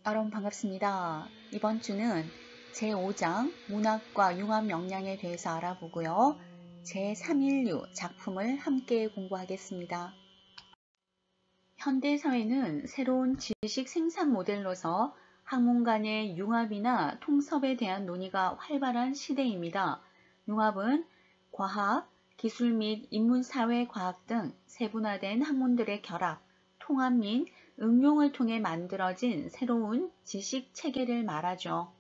여러분 반갑습니다. 이번 주는 제5장 문학과 융합 역량에 대해서 알아보고요. 제316 작품을 함께 공부하겠습니다. 현대사회는 새로운 지식 생산 모델로서 학문 간의 융합이나 통섭에 대한 논의가 활발한 시대입니다. 융합은 과학, 기술 및 인문사회과학 등 세분화된 학문들의 결합, 통합 및 응용을 통해 만들어진 새로운 지식 체계를 말하죠.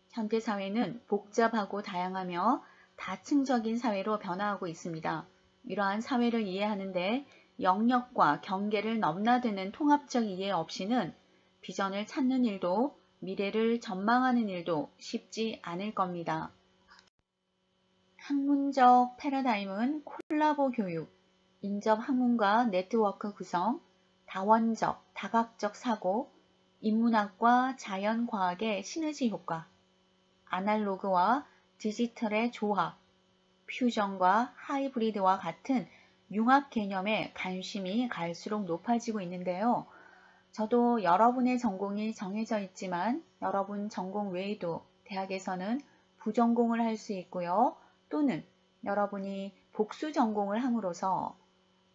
현대사회는 복잡하고 다양하며 다층적인 사회로 변화하고 있습니다. 이러한 사회를 이해하는데 영역과 경계를 넘나드는 통합적 이해 없이는 비전을 찾는 일도 미래를 전망하는 일도 쉽지 않을 겁니다. 학문적 패러다임은 콜라보 교육, 인접 학문과 네트워크 구성, 다원적, 다각적 사고, 인문학과 자연과학의 시너지 효과, 아날로그와 디지털의 조합, 퓨전과 하이브리드와 같은 융합 개념에 관심이 갈수록 높아지고 있는데요. 저도 여러분의 전공이 정해져 있지만 여러분 전공 외에도 대학에서는 부전공을 할 수 있고요. 또는 여러분이 복수 전공을 함으로써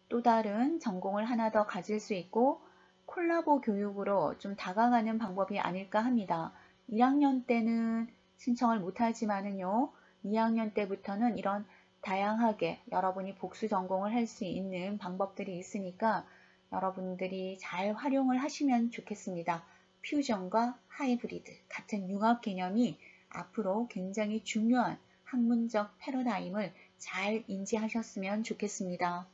또 다른 전공을 하나 더 가질 수 있고 콜라보 교육으로 좀 다가가는 방법이 아닐까 합니다. 1학년 때는 신청을 못하지만은요. 2학년 때부터는 이런 다양하게 여러분이 복수 전공을 할 수 있는 방법들이 있으니까 여러분들이 잘 활용을 하시면 좋겠습니다. 퓨전과 하이브리드 같은 융합 개념이 앞으로 굉장히 중요한 학문적 패러다임을 잘 인지하셨으면 좋겠습니다.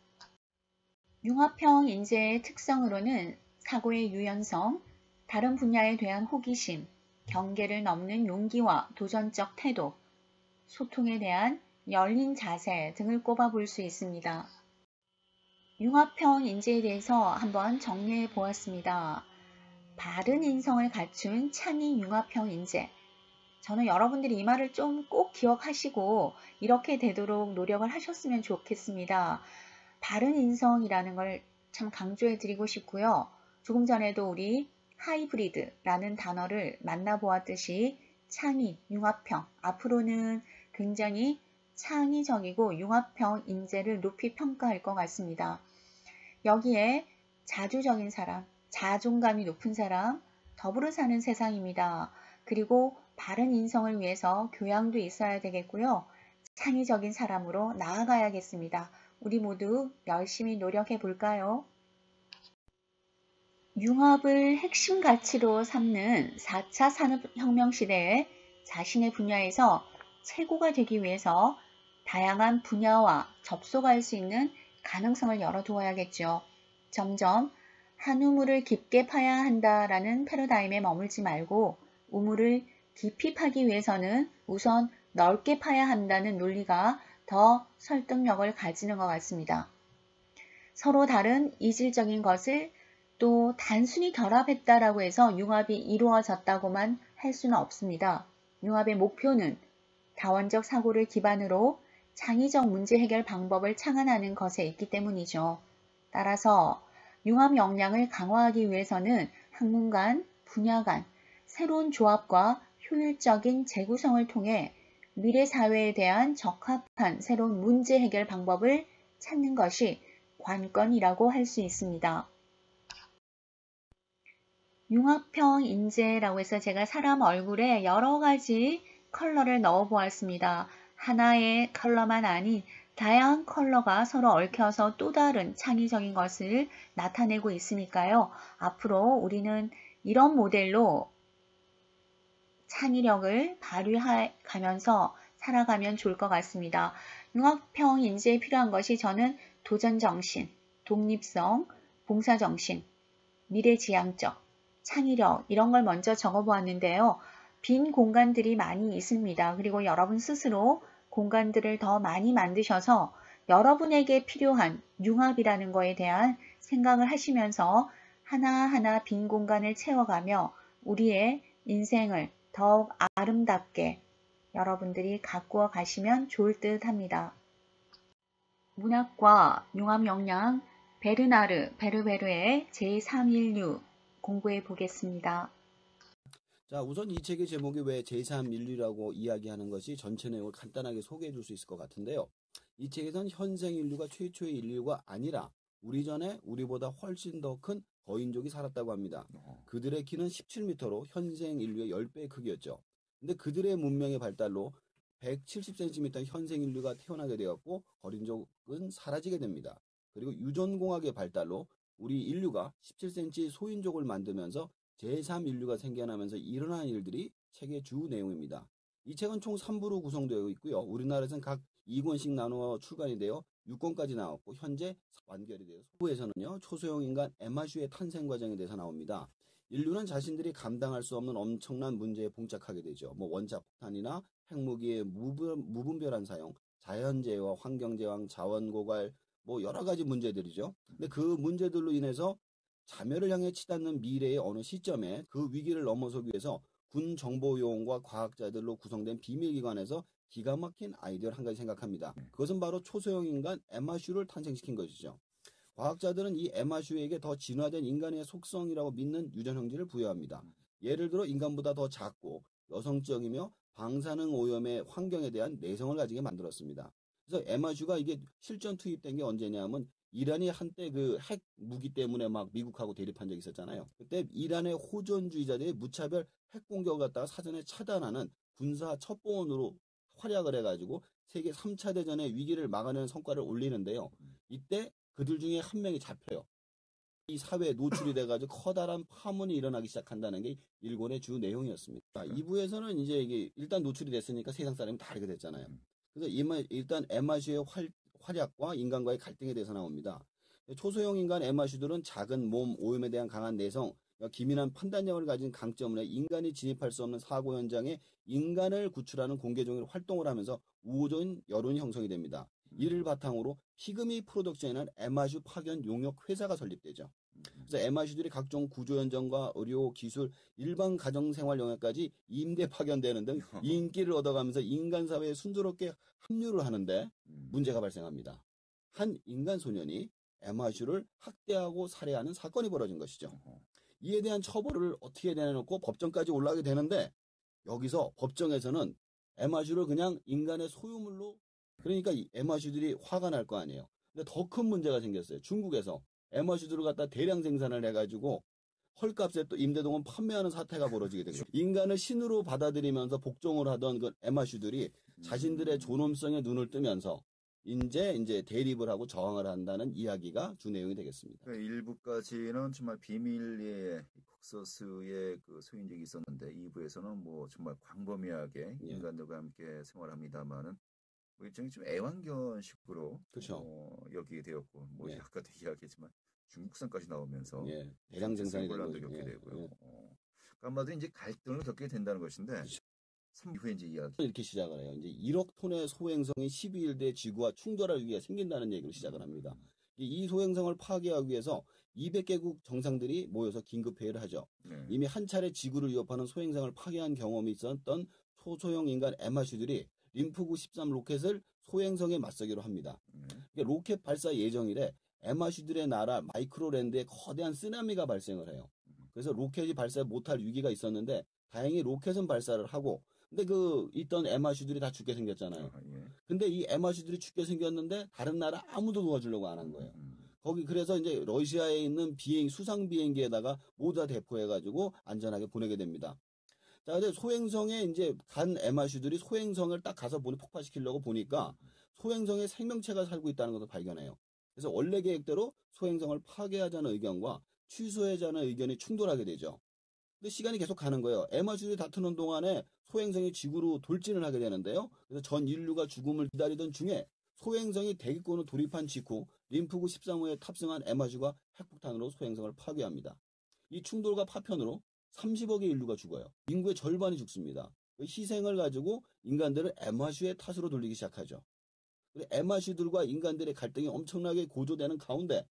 융합형 인재의 특성으로는 사고의 유연성, 다른 분야에 대한 호기심, 경계를 넘는 용기와 도전적 태도, 소통에 대한 열린 자세 등을 꼽아볼 수 있습니다. 융합형 인재에 대해서 한번 정리해 보았습니다. 바른 인성을 갖춘 창의 융합형 인재. 저는 여러분들이 이 말을 좀 꼭 기억하시고 이렇게 되도록 노력을 하셨으면 좋겠습니다. 바른 인성이라는 걸 참 강조해 드리고 싶고요. 조금 전에도 우리 하이브리드라는 단어를 만나보았듯이 창의, 융합형, 앞으로는 굉장히 창의적이고 융합형 인재를 높이 평가할 것 같습니다. 여기에 자주적인 사람, 자존감이 높은 사람, 더불어 사는 세상입니다. 그리고 바른 인성을 위해서 교양도 있어야 되겠고요. 창의적인 사람으로 나아가야겠습니다. 우리 모두 열심히 노력해 볼까요? 융합을 핵심 가치로 삼는 4차 산업혁명 시대에 자신의 분야에서 최고가 되기 위해서 다양한 분야와 접속할 수 있는 가능성을 열어두어야겠죠. 점점 한 우물을 깊게 파야 한다라는 패러다임에 머물지 말고 우물을 깊이 파기 위해서는 우선 넓게 파야 한다는 논리가 더 설득력을 가지는 것 같습니다. 서로 다른 이질적인 것을 또 단순히 결합했다라고 해서 융합이 이루어졌다고만 할 수는 없습니다. 융합의 목표는 다원적 사고를 기반으로 창의적 문제 해결 방법을 창안하는 것에 있기 때문이죠. 따라서 융합 역량을 강화하기 위해서는 학문 간, 분야 간, 새로운 조합과 효율적인 재구성을 통해 미래 사회에 대한 적합한 새로운 문제 해결 방법을 찾는 것이 관건이라고 할 수 있습니다. 융합형 인재라고 해서 제가 사람 얼굴에 여러 가지 컬러를 넣어 보았습니다. 하나의 컬러만 아닌 다양한 컬러가 서로 얽혀서 또 다른 창의적인 것을 나타내고 있으니까요. 앞으로 우리는 이런 모델로 창의력을 발휘해 가면서 살아가면 좋을 것 같습니다. 융합형 인재에 필요한 것이 저는 도전정신, 독립성, 봉사정신, 미래지향적, 창의력 이런 걸 먼저 적어보았는데요. 빈 공간들이 많이 있습니다. 그리고 여러분 스스로 공간들을 더 많이 만드셔서 여러분에게 필요한 융합이라는 거에 대한 생각을 하시면서 하나하나 빈 공간을 채워가며 우리의 인생을 더욱 아름답게 여러분들이 가꾸어 가시면 좋을 듯 합니다. 문학과 융합 역량 베르나르 베르베르의 제316 공부해 보겠습니다. 자, 우선 이 책의 제목이 왜 제3인류라고 이야기하는 것이 전체 내용을 간단하게 소개해 줄 수 있을 것 같은데요. 이 책에서는 현생 인류가 최초의 인류가 아니라 우리 전에 우리보다 훨씬 더 큰 거인족이 살았다고 합니다. 그들의 키는 17m로 현생 인류의 10배의 크기였죠. 근데 그들의 문명의 발달로 170cm 현생 인류가 태어나게 되었고 거인족은 사라지게 됩니다. 그리고 유전공학의 발달로 우리 인류가 17cm 소인족을 만들면서 제3인류가 생겨나면서 일어난 일들이 책의 주 내용입니다. 이 책은 총 3부로 구성되어 있고요. 우리나라에서는 각 2권씩 나누어 출간이 되어 6권까지 나왔고 현재 완결이 되어 4부에서는요. 초소형 인간 에마슈의 탄생 과정에 대해서 나옵니다. 인류는 자신들이 감당할 수 없는 엄청난 문제에 봉착하게 되죠. 원자 폭탄이나 핵무기의 무분별한 사용, 자연재해와 환경재앙, 자원고갈, 여러 가지 문제들이죠. 근데 그 문제들로 인해서 자멸을 향해 치닫는 미래의 어느 시점에 그 위기를 넘어서기 위해서 군 정보요원과 과학자들로 구성된 비밀기관에서 기가 막힌 아이디어를 한 가지 생각합니다. 그것은 바로 초소형 인간 에마슈를 탄생시킨 것이죠. 과학자들은 이 에마슈에게 더 진화된 인간의 속성이라고 믿는 유전형질을 부여합니다. 예를 들어 인간보다 더 작고 여성적이며 방사능 오염의 환경에 대한 내성을 가지게 만들었습니다. 그래서 에마슈가 이게 실전 투입된 게 언제냐면 이란이 한때 그 핵 무기 때문에 막 미국하고 대립한 적이 있었잖아요. 그때 이란의 호전주의자들이 무차별 핵 공격을 갖다가 사전에 차단하는 군사 첩보원으로 활약을 해가지고 세계 3차 대전의 위기를 막아내는 성과를 올리는데요. 이때 그들 중에 한 명이 잡혀요. 이 사회에 노출이 돼가지고 커다란 파문이 일어나기 시작한다는 게 일본의 주 내용이었습니다. 2부에서는 이제 이게 일단 노출이 됐으니까 세상 사람이 다르게 됐잖아요. 그래서 일단 에마슈의 활약과 인간과의 갈등에 대해서 나옵니다. 초소형 인간 에마슈들은 작은 몸, 오염에 대한 강한 내성, 기민한 판단력을 가진 강점으로 인간이 진입할 수 없는 사고 현장에 인간을 구출하는 공개적인 활동을 하면서 우호적인 여론이 형성이 됩니다. 이를 바탕으로 피그미 프로덕션이라는 에마슈 파견 용역 회사가 설립되죠. 그래서 에마슈들이 각종 구조 현장과 의료, 기술, 일반 가정생활 영역까지 임대 파견되는 등 인기를 얻어가면서 인간 사회에 순조롭게 합류를 하는데 문제가 발생합니다. 한 인간 소년이 에마슈를 학대하고 살해하는 사건이 벌어진 것이죠. 이에 대한 처벌을 어떻게 내놓고 법정까지 올라가게 되는데 여기서 법정에서는 에마슈를 그냥 인간의 소유물로 그러니까 이 에마슈들이 화가 날 거 아니에요. 근데 더 큰 문제가 생겼어요. 중국에서 에마슈들을 갖다 대량 생산을 해가지고 헐값에 또 임대동원 판매하는 사태가 벌어지게 된 거예요. 인간을 신으로 받아들이면서 복종을 하던 그 에마슈들이 자신들의 존엄성에 눈을 뜨면서 이제 대립을 하고 저항을 한다는 이야기가 주 내용이 되겠습니다. 일부까지는 정말 비밀리에 콕서스의 그 소인적이 있었는데 2부에서는 정말 광범위하게 인간들과 함께 생활합니다만은 일종의 좀 애완견식으로 그렇죠. 여기게 되었고 아까도 이야기했지만 중국산까지 나오면서 대량 생산이 된 혼란도 겪게 되고요. 그러니까 아마도 이제 갈등을 겪게 된다는 것인데 3 이후에 이제 이야기 이렇게 시작을 해요. 이제 1억 톤의 소행성이 12일대 지구와 충돌할 위기가 생긴다는 얘기로 시작을 합니다. 이 소행성을 파괴하기 위해서 200개국 정상들이 모여서 긴급회의를 하죠. 이미 한 차례 지구를 위협하는 소행성을 파괴한 경험이 있었던 초소형 인간 에마슈들이 림프구 13 로켓을 소행성에 맞서기로 합니다. 로켓 발사 예정일에 에마슈들의 나라 마이크로랜드에 거대한 쓰나미가 발생을 해요. 그래서 로켓이 발사 못할 위기가 있었는데 다행히 로켓은 발사를 하고 근데 있던 에마슈들이 다 죽게 생겼잖아요. 근데 이 에마슈들이 죽게 생겼는데 다른 나라 아무도 도와주려고 안 한 거예요. 그래서 이제 러시아에 있는 수상 비행기에다가 모두 다 대포해가지고 안전하게 보내게 됩니다. 자, 근데 소행성에 이제 간 에마슈들이 소행성을 딱 가서 폭파시키려고 보니까 소행성에 생명체가 살고 있다는 것을 발견해요. 그래서 원래 계획대로 소행성을 파괴하자는 의견과 취소하자는 의견이 충돌하게 되죠. 근데 시간이 계속 가는 거예요. 에마슈들이 다투는 동안에 소행성이 지구로 돌진을 하게 되는데요. 그래서 전 인류가 죽음을 기다리던 중에 소행성이 대기권을 돌입한 직후 림프구 13호에 탑승한 에마슈가 핵폭탄으로 소행성을 파괴합니다. 이 충돌과 파편으로 30억의 인류가 죽어요. 인구의 절반이 죽습니다. 희생을 가지고 인간들을 에마슈의 탓으로 돌리기 시작하죠. 에마슈들과 인간들의 갈등이 엄청나게 고조되는 가운데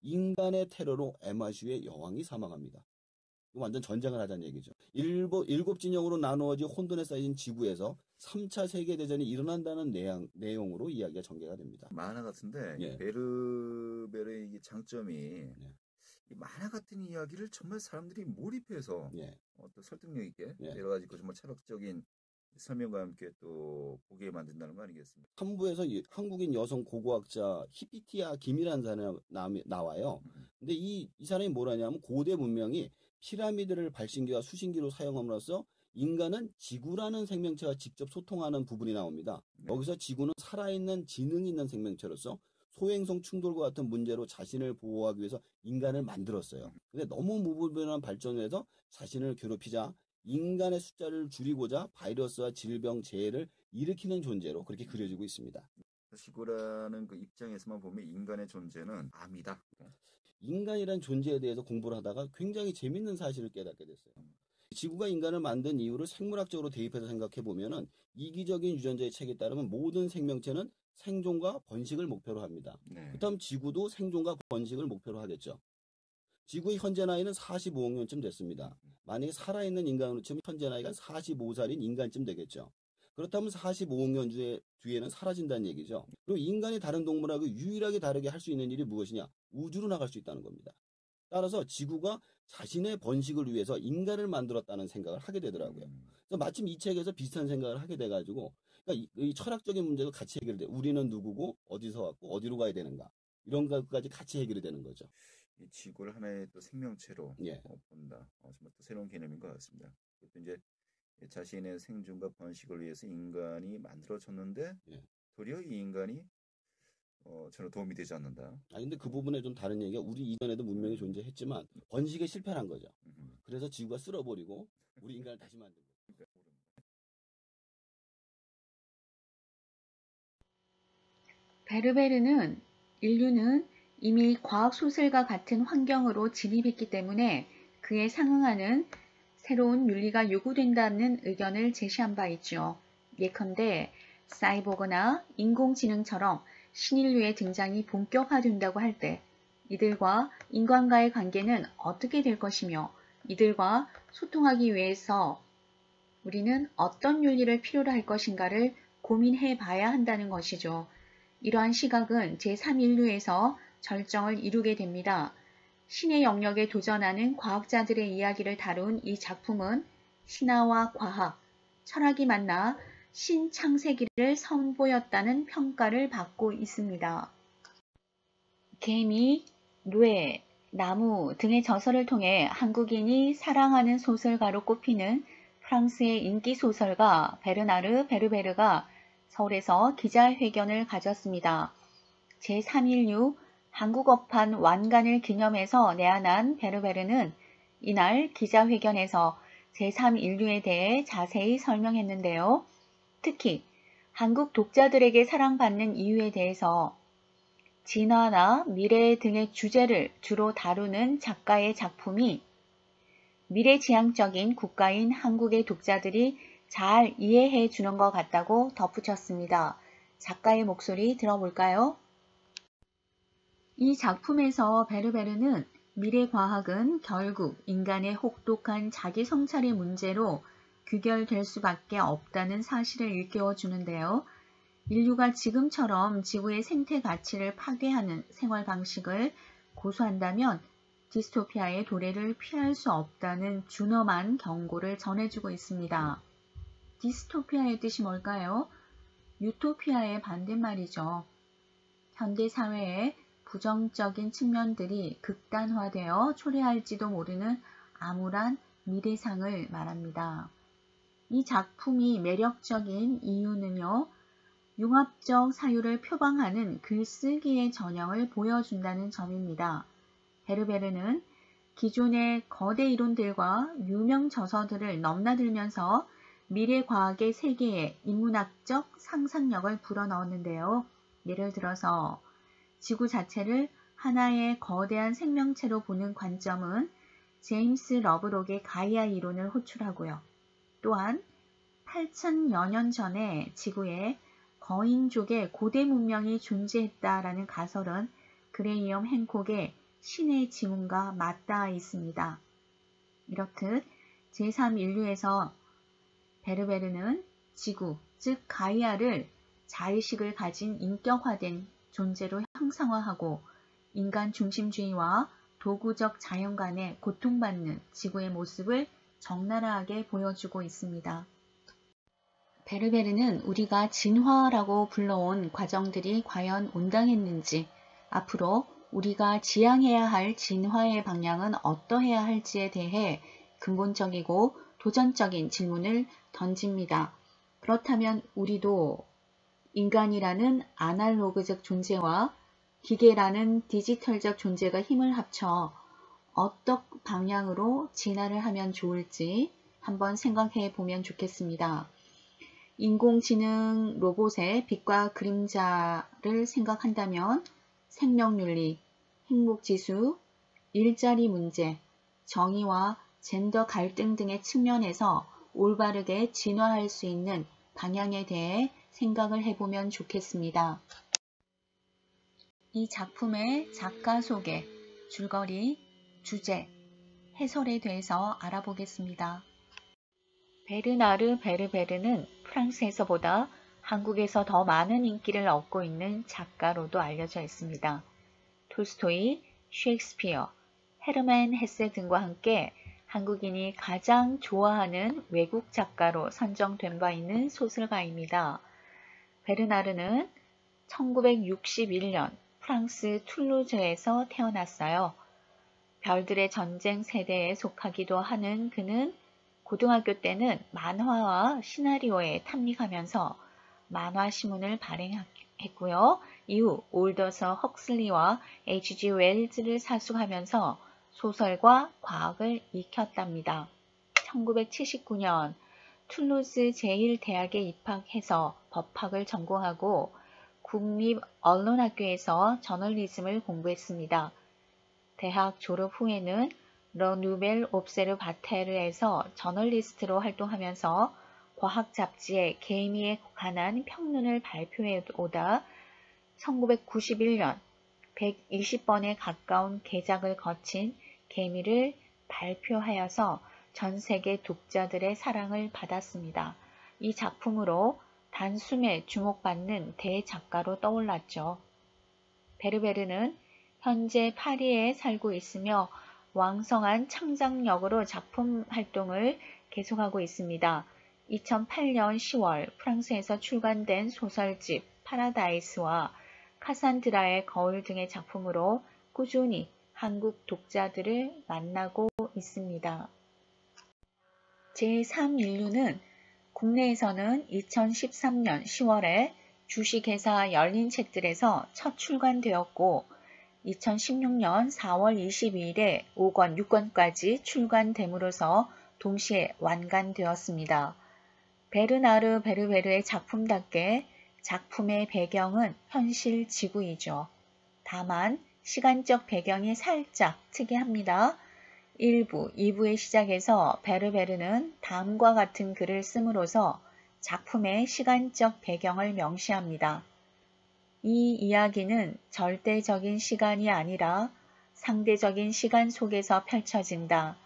인간의 테러로 에마슈의 여왕이 사망합니다. 완전 전쟁을 하자는 얘기죠. 7 진영으로 나누어진 혼돈에 쌓인 지구에서 3차 세계대전이 일어난다는 내용으로 이야기가 전개가 됩니다. 만화 같은데 베르베르의 장점이 이 만화 같은 이야기를 정말 사람들이 몰입해서 예. 또 설득력 있게 예. 여러 가지 정말 철학적인 설명과 함께 또 보게 만든다는 거 아니겠습니까? 3부에서 한국인 여성 고고학자 히피티아 김이라는 사람이 나와요. 근데 이 사람이 뭐라냐면 고대 문명이 피라미드를 발신기와 수신기로 사용함으로써 인간은 지구라는 생명체와 직접 소통하는 부분이 나옵니다. 네. 여기서 지구는 살아있는 지능 있는 생명체로서 소행성 충돌과 같은 문제로 자신을 보호하기 위해서 인간을 만들었어요. 근데 너무 무분별한 발전을 해서 자신을 괴롭히자 인간의 숫자를 줄이고자 바이러스와 질병, 재해를 일으키는 존재로 그렇게 그려지고 있습니다. 지구라는 그 입장에서만 보면 인간의 존재는 암이다. 인간이란 존재에 대해서 공부를 하다가 굉장히 재밌는 사실을 깨닫게 됐어요. 지구가 인간을 만든 이유를 생물학적으로 대입해서 생각해 보면은 이기적인 유전자의 책에 따르면 모든 생명체는 생존과 번식을 목표로 합니다. 네. 그렇다면 지구도 생존과 번식을 목표로 하겠죠. 지구의 현재 나이는 45억 년쯤 됐습니다. 만약에 살아있는 인간으로 치면 현재 나이가 45살인 인간쯤 되겠죠. 그렇다면 45억 년 뒤에는 사라진다는 얘기죠. 그리고 인간이 다른 동물하고 유일하게 다르게 할 수 있는 일이 무엇이냐? 우주로 나갈 수 있다는 겁니다. 따라서 지구가 자신의 번식을 위해서 인간을 만들었다는 생각을 하게 되더라고요. 그래서 마침 이 책에서 비슷한 생각을 하게 돼가지고, 그러니까 이 철학적인 문제도 같이 해결돼. 우리는 누구고 어디서 왔고 어디로 가야 되는가 이런 것까지 같이 해결이 되는 거죠. 이 지구를 하나의 또 생명체로 예. 본다. 정말 또 새로운 개념인 것 같습니다. 또 이제 자신의 생존과 번식을 위해서 인간이 만들어졌는데 예. 도리어 이 인간이 전혀 도움이 되지 않는다. 근데 그 부분에 좀 다른 얘기가 우리 이전에도 문명이 존재했지만 번식에 실패한 거죠. 그래서 지구가 쓸어버리고 우리 인간을 다시 만든 거죠. 베르베르는 인류는 이미 과학소설과 같은 환경으로 진입했기 때문에 그에 상응하는 새로운 윤리가 요구된다는 의견을 제시한 바 있죠. 예컨대 사이보그나 인공지능처럼 신인류의 등장이 본격화된다고 할 때 이들과 인간과의 관계는 어떻게 될 것이며 이들과 소통하기 위해서 우리는 어떤 윤리를 필요로 할 것인가를 고민해 봐야 한다는 것이죠. 이러한 시각은 제3인류에서 절정을 이루게 됩니다. 신의 영역에 도전하는 과학자들의 이야기를 다룬 이 작품은 신화와 과학, 철학이 만나 신창세기를 선보였다는 평가를 받고 있습니다. 개미, 뇌, 나무 등의 저서를 통해 한국인이 사랑하는 소설가로 꼽히는 프랑스의 인기 소설가 베르나르 베르베르가 서울에서 기자회견을 가졌습니다. 제3인류 한국어판 완간을 기념해서 내한한 베르베르는 이날 기자회견에서 제3인류에 대해 자세히 설명했는데요. 특히 한국 독자들에게 사랑받는 이유에 대해서 진화나 미래 등의 주제를 주로 다루는 작가의 작품이 미래지향적인 국가인 한국의 독자들이 잘 이해해 주는 것 같다고 덧붙였습니다. 작가의 목소리 들어볼까요? 이 작품에서 베르베르는 미래과학은 결국 인간의 혹독한 자기 성찰의 문제로 규결될 수밖에 없다는 사실을 일깨워 주는데요. 인류가 지금처럼 지구의 생태 가치를 파괴하는 생활 방식을 고수한다면 디스토피아의 도래를 피할 수 없다는 준엄한 경고를 전해주고 있습니다. 디스토피아의 뜻이 뭘까요? 유토피아의 반대말이죠. 현대 사회의 부정적인 측면들이 극단화되어 초래할지도 모르는 암울한 미래상을 말합니다. 이 작품이 매력적인 이유는요. 융합적 사유를 표방하는 글쓰기의 전형을 보여준다는 점입니다. 베르베르는 기존의 거대 이론들과 유명 저서들을 넘나들면서 미래과학의 세계에 인문학적 상상력을 불어넣었는데요. 예를 들어서 지구 자체를 하나의 거대한 생명체로 보는 관점은 제임스 러브록의 가이아 이론을 호출하고요. 또한 8,000여 년 전에 지구에 거인족의 고대 문명이 존재했다라는 가설은 그레이엄 행콕의 신의 지문과 맞닿아 있습니다. 이렇듯 제3인류에서 베르베르는 지구, 즉 가이아를 자의식을 가진 인격화된 존재로 형상화하고 인간 중심주의와 도구적 자연 간에 고통받는 지구의 모습을 적나라하게 보여주고 있습니다. 베르베르는 우리가 진화라고 불러온 과정들이 과연 온당했는지, 앞으로 우리가 지향해야 할 진화의 방향은 어떠해야 할지에 대해 근본적이고 도전적인 질문을 던집니다. 그렇다면 우리도 인간이라는 아날로그적 존재와 기계라는 디지털적 존재가 힘을 합쳐 어떤 방향으로 진화를 하면 좋을지 한번 생각해 보면 좋겠습니다. 인공지능 로봇의 빛과 그림자를 생각한다면 생명윤리, 행복지수, 일자리 문제, 정의와 젠더 갈등 등의 측면에서 올바르게 진화할 수 있는 방향에 대해 생각을 해보면 좋겠습니다. 이 작품의 작가 소개, 줄거리, 주제, 해설에 대해서 알아보겠습니다. 베르나르 베르베르는 프랑스에서보다 한국에서 더 많은 인기를 얻고 있는 작가로도 알려져 있습니다. 톨스토이, 셰익스피어, 헤르만 헤세 등과 함께 한국인이 가장 좋아하는 외국 작가로 선정된 바 있는 소설가입니다. 베르나르는 1961년 프랑스 툴루즈에서 태어났어요. 별들의 전쟁 세대에 속하기도 하는 그는 고등학교 때는 만화와 시나리오에 탐닉하면서 만화 시문을 발행했고요. 이후 올더서 헉슬리와 H.G. 웰즈를 사수하면서 소설과 과학을 익혔답니다. 1979년 툴루즈 제1대학에 입학해서 법학을 전공하고 국립언론학교에서 저널리즘을 공부했습니다. 대학 졸업 후에는 러 누벨 옵세르바테르에서 저널리스트로 활동하면서 과학 잡지에 개미에 관한 평론을 발표해 오다 1991년 120번에 가까운 개작을 거친 개미를 발표하여서 전 세계 독자들의 사랑을 받았습니다. 이 작품으로 단숨에 주목받는 대작가로 떠올랐죠. 베르베르는 현재 파리에 살고 있으며 왕성한 창작력으로 작품 활동을 계속하고 있습니다. 2008년 10월 프랑스에서 출간된 소설집 파라다이스와 카산드라의 거울 등의 작품으로 꾸준히 한국 독자들을 만나고 있습니다. 제3인류는 국내에서는 2013년 10월에 주식회사 열린책들에서 첫 출간되었고 2016년 4월 22일에 5권, 6권까지 출간됨으로써 동시에 완간되었습니다. 베르나르 베르베르의 작품답게 작품의 배경은 현실 지구이죠. 다만 시간적 배경이 살짝 특이합니다. 1부, 2부의 시작에서 베르베르는 다음과 같은 글을 씀으로써 작품의 시간적 배경을 명시합니다. 이 이야기는 절대적인 시간이 아니라 상대적인 시간 속에서 펼쳐진다.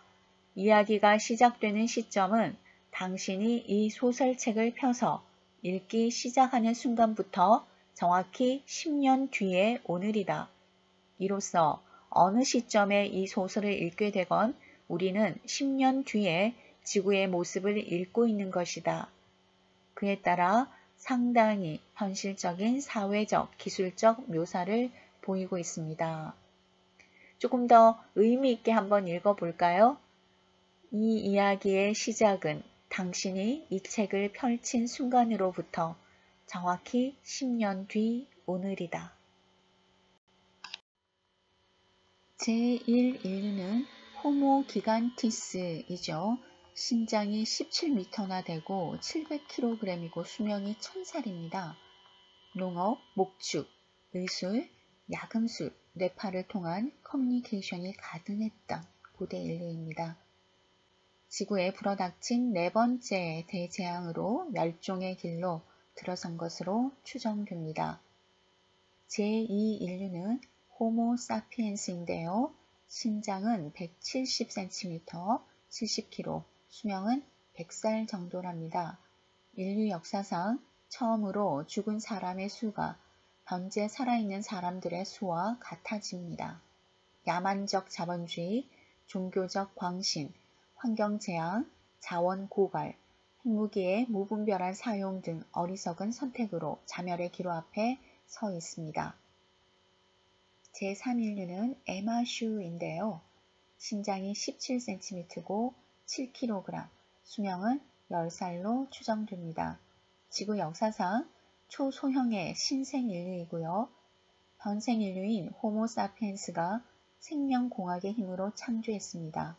이야기가 시작되는 시점은 당신이 이 소설책을 펴서 읽기 시작하는 순간부터 정확히 10년 뒤의 오늘이다. 이로써 어느 시점에 이 소설을 읽게 되건 우리는 10년 뒤에 지구의 모습을 읽고 있는 것이다. 그에 따라 상당히 현실적인 사회적, 기술적 묘사를 보이고 있습니다. 조금 더 의미 있게 한번 읽어볼까요? 이 이야기의 시작은 당신이 이 책을 펼친 순간으로부터 정확히 10년 뒤 오늘이다. 제1인류는 호모 기간티스이죠. 신장이 17m나 되고 700kg이고 수명이 1000살입니다. 농업, 목축, 의술, 야금술, 뇌파를 통한 커뮤니케이션이 가능했던 고대 인류입니다. 지구에 불어닥친 네 번째 대재앙으로 멸종의 길로 들어선 것으로 추정됩니다. 제2인류는 호모 사피엔스인데요. 신장은 170cm, 70kg, 수명은 100살 정도랍니다. 인류 역사상 처음으로 죽은 사람의 수가 현재 살아있는 사람들의 수와 같아집니다. 야만적 자본주의, 종교적 광신, 환경재앙, 자원 고갈, 핵무기의 무분별한 사용 등 어리석은 선택으로 자멸의 기로 앞에 서 있습니다. 제3인류는 에마 슈인데요. 신장이 17cm고 7kg, 수명은 10살로 추정됩니다. 지구 역사상 초소형의 신생인류이고요. 현생인류인 호모사피엔스가 생명공학의 힘으로 창조했습니다.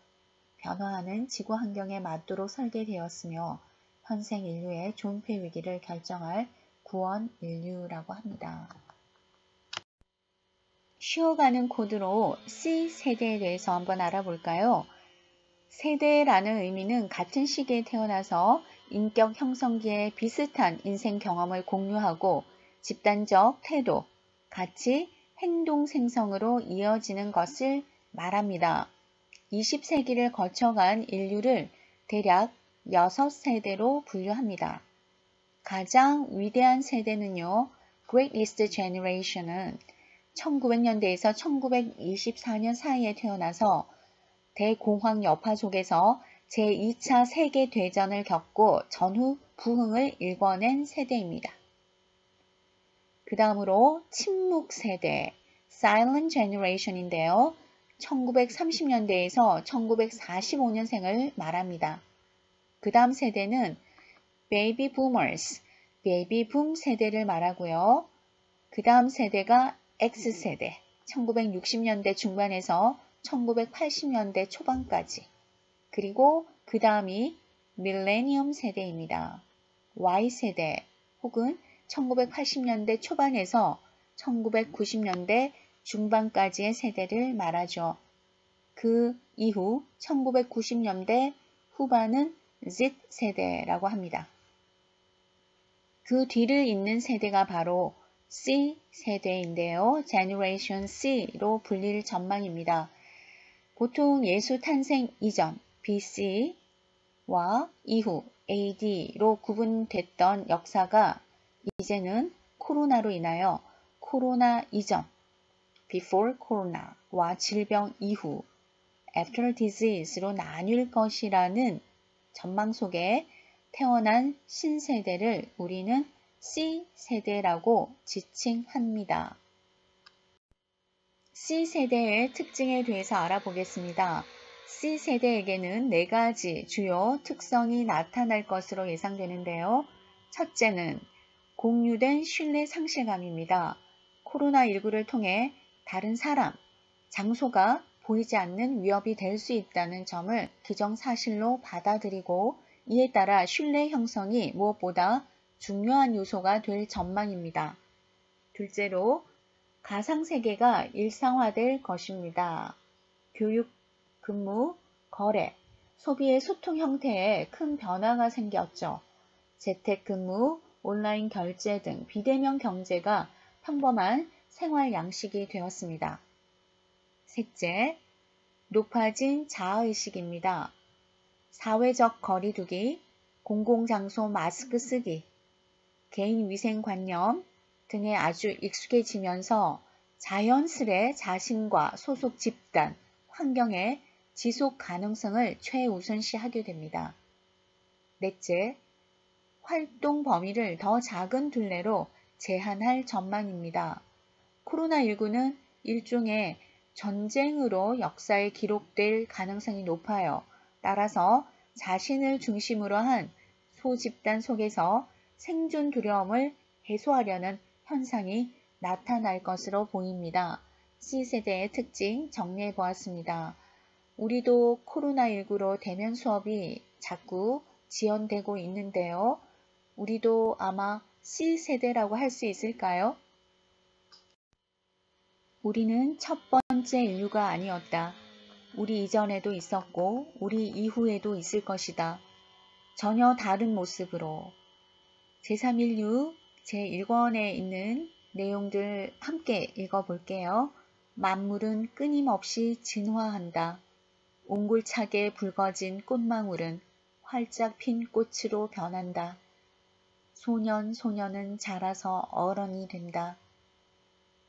변화하는 지구 환경에 맞도록 설계되었으며 현생인류의 존폐 위기를 결정할 구원인류라고 합니다. 쉬어가는 코드로 C세대에 대해서 한번 알아볼까요? 세대라는 의미는 같은 시기에 태어나서 인격 형성기에 비슷한 인생 경험을 공유하고 집단적 태도, 가치, 행동 생성으로 이어지는 것을 말합니다. 20세기를 거쳐간 인류를 대략 6세대로 분류합니다. 가장 위대한 세대는요, Greatest Generation은 1900년대에서 1924년 사이에 태어나서 대공황 여파 속에서 제2차 세계대전을 겪고 전후 부흥을 일궈낸 세대입니다. 그 다음으로 침묵 세대, Silent Generation인데요. 1930년대에서 1945년생을 말합니다. 그 다음 세대는 Baby Boomers, 베이비 붐 세대를 말하고요. 그 다음 세대가 X세대, 1960년대 중반에서 1980년대 초반까지. 그리고 그 다음이 밀레니엄 세대입니다. Y세대 혹은 1980년대 초반에서 1990년대 중반까지의 세대를 말하죠. 그 이후 1990년대 후반은 Z세대라고 합니다. 그 뒤를 잇는 세대가 바로 C세대인데요. Generation C로 불릴 전망입니다. 보통 예수 탄생 이전 BC와 이후 AD로 구분됐던 역사가 이제는 코로나로 인하여 코로나 이전 Before Corona와 질병 이후 After Disease로 나뉠 것이라는 전망 속에 태어난 신세대를 우리는 C세대라고 지칭합니다. C세대의 특징에 대해서 알아보겠습니다. C세대에게는 4가지 주요 특성이 나타날 것으로 예상되는데요. 첫째는 공유된 신뢰 상실감입니다. 코로나19를 통해 다른 사람, 장소가 보이지 않는 위협이 될 수 있다는 점을 기정사실로 받아들이고 이에 따라 신뢰 형성이 무엇보다 중요한 요소가 될 전망입니다. 둘째로 가상세계가 일상화될 것입니다. 교육, 근무, 거래, 소비의 소통 형태에 큰 변화가 생겼죠. 재택근무, 온라인 결제 등 비대면 경제가 평범한 생활 양식이 되었습니다. 셋째, 높아진 자아의식입니다. 사회적 거리두기, 공공장소 마스크 쓰기, 개인위생관념 등에 아주 익숙해지면서 자연스레 자신과 소속 집단, 환경의 지속 가능성을 최우선시하게 됩니다. 넷째, 활동 범위를 더 작은 둘레로 제한할 전망입니다. 코로나19는 일종의 전쟁으로 역사에 기록될 가능성이 높아요. 따라서 자신을 중심으로 한 소집단 속에서 생존 두려움을 해소하려는 현상이 나타날 것으로 보입니다. C세대의 특징 정리해 보았습니다. 우리도 코로나19로 대면 수업이 자꾸 지연되고 있는데요. 우리도 아마 C세대라고 할 수 있을까요? 우리는 첫 번째 인류가 아니었다. 우리 이전에도 있었고 우리 이후에도 있을 것이다. 전혀 다른 모습으로. 제3인류 제1권에 있는 내용들 함께 읽어볼게요. 만물은 끊임없이 진화한다. 옹골차게 붉어진 꽃망울은 활짝 핀 꽃으로 변한다. 소년은 자라서 어른이 된다.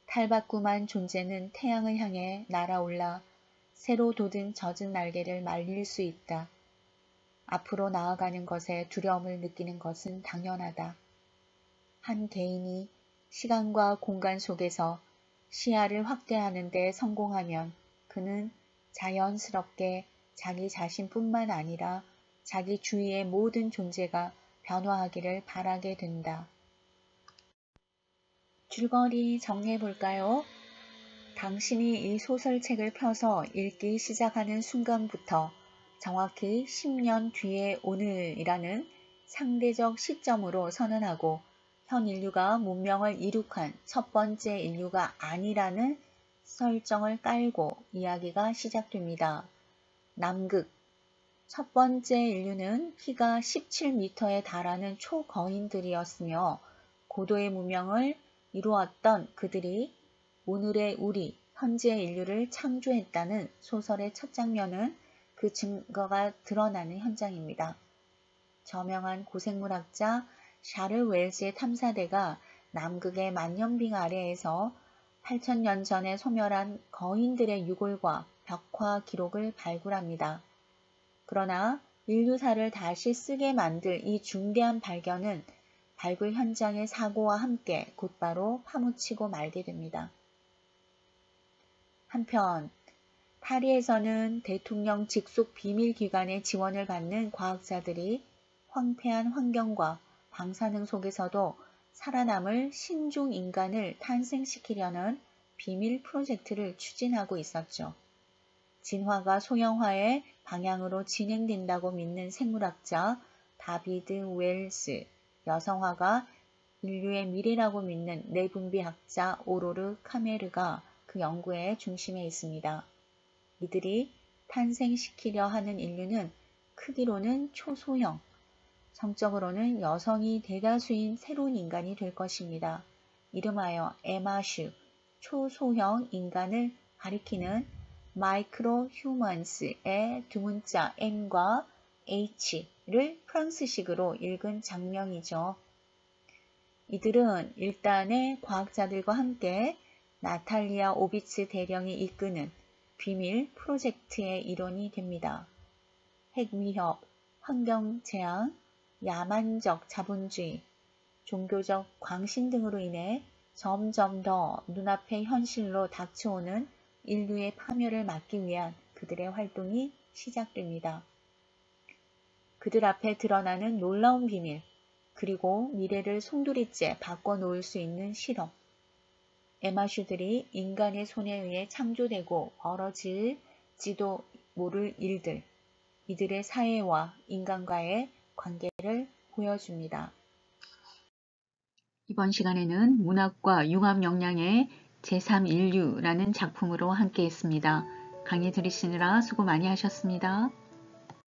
탈바꿈한 존재는 태양을 향해 날아올라 새로 돋은 젖은 날개를 말릴 수 있다. 앞으로 나아가는 것에 두려움을 느끼는 것은 당연하다. 한 개인이 시간과 공간 속에서 시야를 확대하는 데 성공하면 그는 자연스럽게 자기 자신뿐만 아니라 자기 주위의 모든 존재가 변화하기를 바라게 된다. 줄거리 정리해볼까요? 당신이 이 소설책을 펴서 읽기 시작하는 순간부터 정확히 10년 뒤의 오늘이라는 상대적 시점으로 선언하고 현 인류가 문명을 이룩한 첫 번째 인류가 아니라는 설정을 깔고 이야기가 시작됩니다. 남극 첫 번째 인류는 키가 17m에 달하는 초거인들이었으며 고도의 문명을 이루었던 그들이 오늘의 우리, 현재의 인류를 창조했다는 소설의 첫 장면은 그 증거가 드러나는 현장입니다. 저명한 고생물학자 샤를 웰스의 탐사대가 남극의 만년빙 아래에서 8,000년 전에 소멸한 거인들의 유골과 벽화 기록을 발굴합니다. 그러나 인류사를 다시 쓰게 만들 이 중대한 발견은 발굴 현장의 사고와 함께 곧바로 파묻히고 말게 됩니다. 한편 파리에서는 대통령 직속 비밀기관의 지원을 받는 과학자들이 황폐한 환경과 방사능 속에서도 살아남을 신종 인간을 탄생시키려는 비밀 프로젝트를 추진하고 있었죠. 진화가 소형화의 방향으로 진행된다고 믿는 생물학자 다비드 웰스, 여성화가 인류의 미래라고 믿는 내분비학자 오로르 카메르가 그 연구의 중심에 있습니다. 이들이 탄생시키려 하는 인류는 크기로는 초소형, 성적으로는 여성이 대다수인 새로운 인간이 될 것입니다. 이름하여 에마슈, 초소형 인간을 가리키는 마이크로 휴먼스의 두 문자 M과 H를 프랑스식으로 읽은 장면이죠. 이들은 일단의 과학자들과 함께 나탈리아 오비츠 대령이 이끄는 비밀 프로젝트의 일원이 됩니다. 핵위협, 환경재앙, 야만적 자본주의, 종교적 광신 등으로 인해 점점 더 눈앞의 현실로 닥쳐오는 인류의 파멸을 막기 위한 그들의 활동이 시작됩니다. 그들 앞에 드러나는 놀라운 비밀, 그리고 미래를 송두리째 바꿔놓을 수 있는 실험. 에마슈들이 인간의 손에 의해 창조되고 벌어질지도 모를 일들, 이들의 사회와 인간과의 관계를 보여줍니다. 이번 시간에는 문학과 융합 역량의 제3인류라는 작품으로 함께했습니다. 강의 들으시느라 수고 많이 하셨습니다.